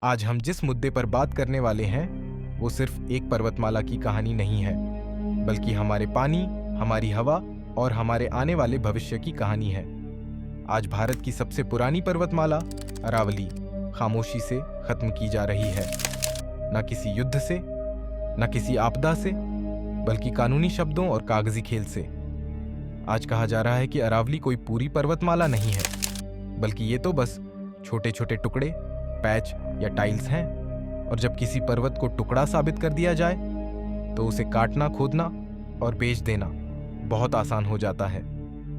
आज हम जिस मुद्दे पर बात करने वाले हैं वो सिर्फ एक पर्वतमाला की कहानी नहीं है, बल्कि हमारे पानी, हमारी हवा और हमारे आने वाले भविष्य की कहानी है। आज भारत की सबसे पुरानी पर्वतमाला अरावली खामोशी से खत्म की जा रही है, न किसी युद्ध से, न किसी आपदा से, बल्कि कानूनी शब्दों और कागजी खेल से। आज कहा जा रहा है कि अरावली कोई पूरी पर्वतमाला नहीं है, बल्कि ये तो बस छोटे छोटे टुकड़े, पैच या टाइल्स हैं। और जब किसी पर्वत को टुकड़ा साबित कर दिया जाए तो उसे काटना, खोदना और बेच देना बहुत आसान हो जाता है।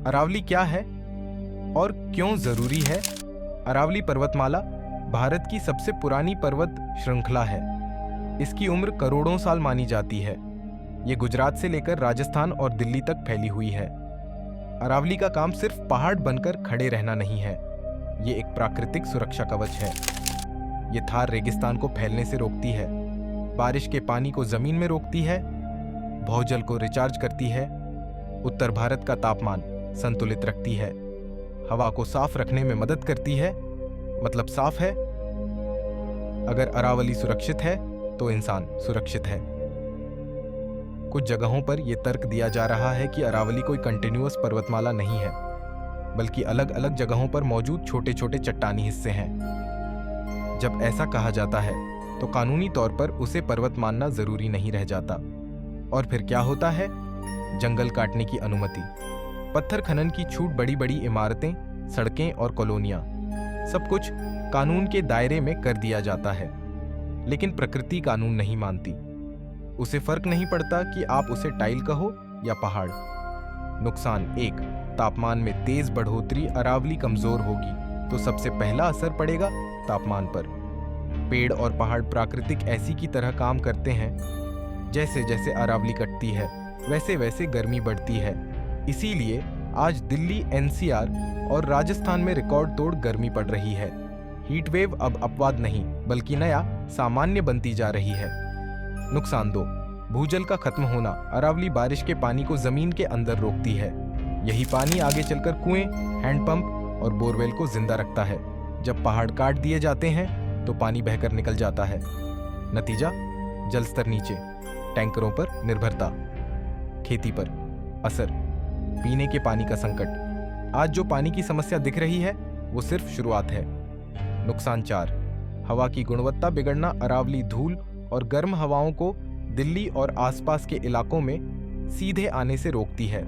अरावली क्या है और क्यों जरूरी है? अरावली पर्वतमाला भारत की सबसे पुरानी पर्वत श्रृंखला है। इसकी उम्र करोड़ों साल मानी जाती है। ये गुजरात से लेकर राजस्थान और दिल्ली तक फैली हुई है। अरावली का काम सिर्फ पहाड़ बनकर खड़े रहना नहीं है, ये एक प्राकृतिक सुरक्षा कवच है। ये थार रेगिस्तान को फैलने से रोकती है, बारिश के पानी को जमीन में रोकती है, भूजल को रिचार्ज करती है, उत्तर भारत का तापमान संतुलित रखती है, हवा को साफ रखने में मदद करती है। मतलब साफ है, अगर अरावली सुरक्षित है तो इंसान सुरक्षित है। कुछ जगहों पर यह तर्क दिया जा रहा है कि अरावली कोई कंटिन्यूअस पर्वतमाला नहीं है, बल्कि अलग अलग जगहों पर मौजूद छोटे छोटे चट्टानी हिस्से हैं। जब ऐसा कहा जाता है तो कानूनी तौर पर उसे पर्वत मानना जरूरी नहीं रह जाता। और फिर क्या होता है? जंगल काटने की अनुमति, पत्थर खनन की छूट, बड़ी बड़ी इमारतें, सड़कें और कॉलोनियां, सब कुछ कानून के दायरे में कर दिया जाता है। लेकिन प्रकृति कानून नहीं मानती। उसे फर्क नहीं पड़ता कि आप उसे टाइल कहो या पहाड़। नुकसान एक, तापमान में तेज बढ़ोतरी। अरावली कमजोर होगी तो सबसे पहला असर पड़ेगा तापमान पर। पेड़ और पहाड़ प्राकृतिक ऐसी की तरह काम करते हैं, जैसे जैसे अरावली कटती है वैसे वैसे गर्मी बढ़ती है। इसीलिए आज दिल्ली, एनसीआर और राजस्थान में रिकॉर्ड तोड़ गर्मी पड़ रही है। हीट वेव अब अपवाद नहीं बल्कि नया सामान्य बनती जा रही है। नुकसान दो, भूजल का खत्म होना। अरावली बारिश के पानी को जमीन के अंदर रोकती है। यही पानी आगे चलकर कुएं, हैंडपंप और बोरवेल को जिंदा रखता है। जब पहाड़ काट दिए जाते हैं तो पानी बहकर निकल जाता है। नतीजा, जल स्तर नीचे, टैंकरों पर निर्भरता, खेती पर असर, पीने के पानी का संकट। आज जो पानी की समस्या दिख रही है वो सिर्फ शुरुआत है। नुकसान चार, हवा की गुणवत्ता बिगड़ना। अरावली धूल और गर्म हवाओं को दिल्ली और आसपास के इलाकों में सीधे आने से रोकती है।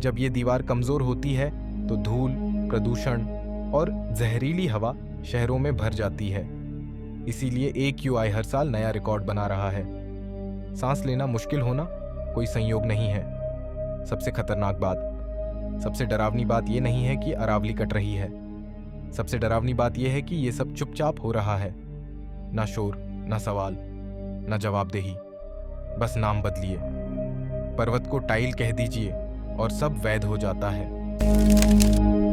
जब ये दीवार कमजोर होती है तो धूल, प्रदूषण और जहरीली हवा शहरों में भर जाती है। इसीलिए AQI हर साल नया रिकॉर्ड बना रहा है। सांस लेना मुश्किल होना कोई संयोग नहीं है। सबसे खतरनाक बात, सबसे डरावनी बात यह नहीं है कि अरावली कट रही है। सबसे डरावनी बात यह है कि यह सब चुपचाप हो रहा है। ना शोर, ना सवाल, ना जवाबदेही, बस नाम बदलिए। पर्वत को टाइल कह दीजिए और सब वैध हो जाता है।